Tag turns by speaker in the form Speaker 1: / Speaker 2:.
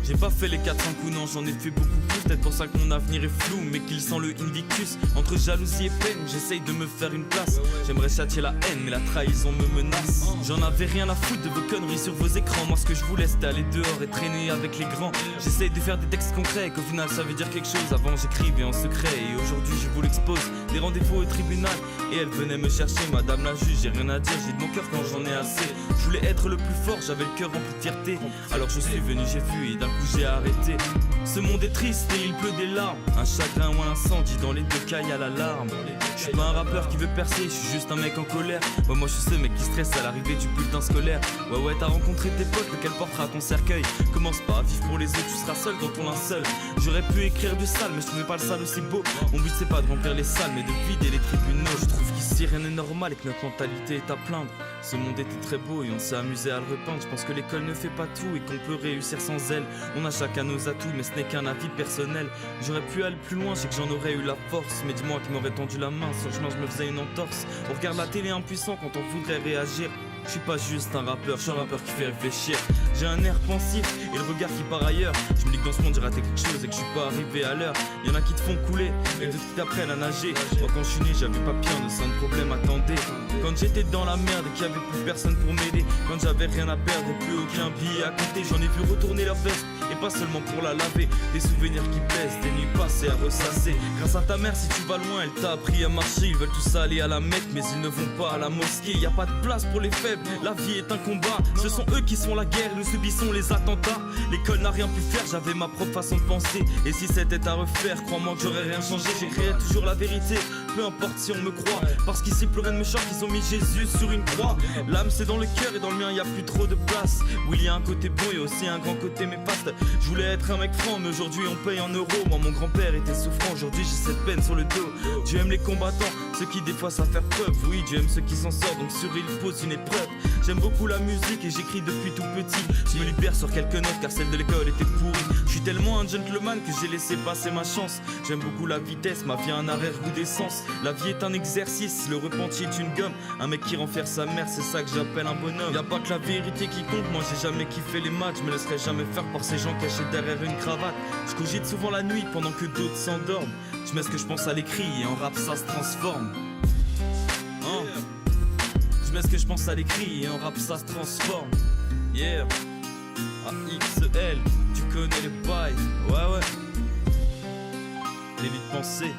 Speaker 1: J'ai pas fait les 400 coups, non, j'en ai fait beaucoup plus. Peut-être pour ça que mon avenir est flou, mais qu'il sent le Invictus. Entre jalousie et peine, j'essaye de me faire une place. J'aimerais châtier la haine, mais la trahison me menace. J'en avais rien à foutre de vos conneries sur vos écrans. Moi ce que je voulais c'était aller dehors et traîner avec les grands. J'essaye de faire des textes concrets, qu'au final ça veut dire quelque chose. Avant j'écrivais en secret, et aujourd'hui je vous l'expose. Des rendez-vous au tribunal, et elle venait me chercher. Madame la juge, j'ai rien à dire, j'ai de mon cœur quand j'en ai assez. Je voulais être le plus fort, j'avais le cœur rempli de fierté. Alors je suis venu, j'ai vu, et d'un coup j'ai arrêté. Ce monde est triste et il pleut des larmes. Un chagrin ou un incendie, dans les deux cas y'a l'alarme. Je suis pas un rappeur qui veut percer, je suis juste un mec en colère. Ouais, moi je suis ce mec qui stresse à l'arrivée du bulletin scolaire. Ouais t'as rencontré tes potes, lequel portera ton cercueil. Commence pas à vivre pour les autres, tu seras seul dans ton linceul. J'aurais pu écrire du sale, mais je trouvais pas le sale aussi beau. Mon but c'est pas de remplir les salles, mais de vider les tribunaux. Je trouve qu'ici rien n'est normal et que notre mentalité est à plaindre. Ce monde était très beau et on s'est amusé à le repeindre. Je pense que l'école ne fait pas tout et qu'on peut réussir sans elle. On a chacun nos atouts, mais ce n'est qu'un avis personnel. J'aurais pu aller plus loin, je sais que j'en aurais eu la force. Mais dis-moi qui m'aurait tendu la main, sur le chemin je me faisais une entorse. On regarde la télé impuissant quand on voudrait réagir. Je suis pas juste un rappeur, je suis un rappeur qui fait réfléchir. J'ai un air pensif et le regard qui part ailleurs. Je me dis que dans ce monde j'ai raté quelque chose et que je suis pas arrivé à l'heure. Y'en a qui te font couler et d'autres qui t'apprennent à nager. Moi quand je suis né j'avais pas pire de ça, de problème attendez. Quand j'étais dans la merde et qu'il y avait plus personne pour m'aider. Quand j'avais rien à perdre et plus aucun billet à compter. J'en ai vu retourner leur veste et pas seulement pour la laver. Des souvenirs qui pèsent, des nuits passées à ressasser. Grâce à ta mère si tu vas loin elle t'a appris à marcher. Ils veulent tous aller à la Mecque mais ils ne vont pas à la mosquée. Y a pas de place pour les faibles. La vie est un combat, ce sont eux qui sont la guerre, nous subissons les attentats. L'école n'a rien pu faire, j'avais ma propre façon de penser. Et si c'était à refaire, crois-moi que j'aurais rien changé. J'écrirais toujours la vérité, peu importe si on me croit. Parce qu'ici plus rien ne me choque, ils ont mis Jésus sur une croix. L'âme c'est dans le cœur et dans le mien y a plus trop de place. Oui il y a un côté bon et aussi un grand côté néfaste. Je voulais être un mec franc mais aujourd'hui on paye en euros. Moi mon grand-père était souffrant, aujourd'hui j'ai cette peine sur le dos. Dieu aime les combattants, ceux qui des fois savent faire preuve. Oui Dieu aime ceux qui s'en sortent, donc sur il pose une épreuve. J'aime beaucoup la musique et j'écris depuis tout petit. Je me libère sur quelques notes car celle de l'école était pourrie. Je suis tellement un gentleman que j'ai laissé passer ma chance. J'aime beaucoup la vitesse, ma vie a un arrière-goût d'essence. La vie est un exercice, le repentir est une gomme. Un mec qui rend fier sa mère, c'est ça que j'appelle un bonhomme. Y'a pas que la vérité qui compte, moi j'ai jamais kiffé les matchs. Je me laisserai jamais faire par ces gens cachés derrière une cravate. Je cogite souvent la nuit pendant que d'autres s'endorment. Je mets ce que je pense à l'écrit et en rap ça se transforme. Je mets ce que je pense à l'écrit et en rap ça se transforme. Yeah, AXL, tu connais les bails. Ouais. Les vies de pensée.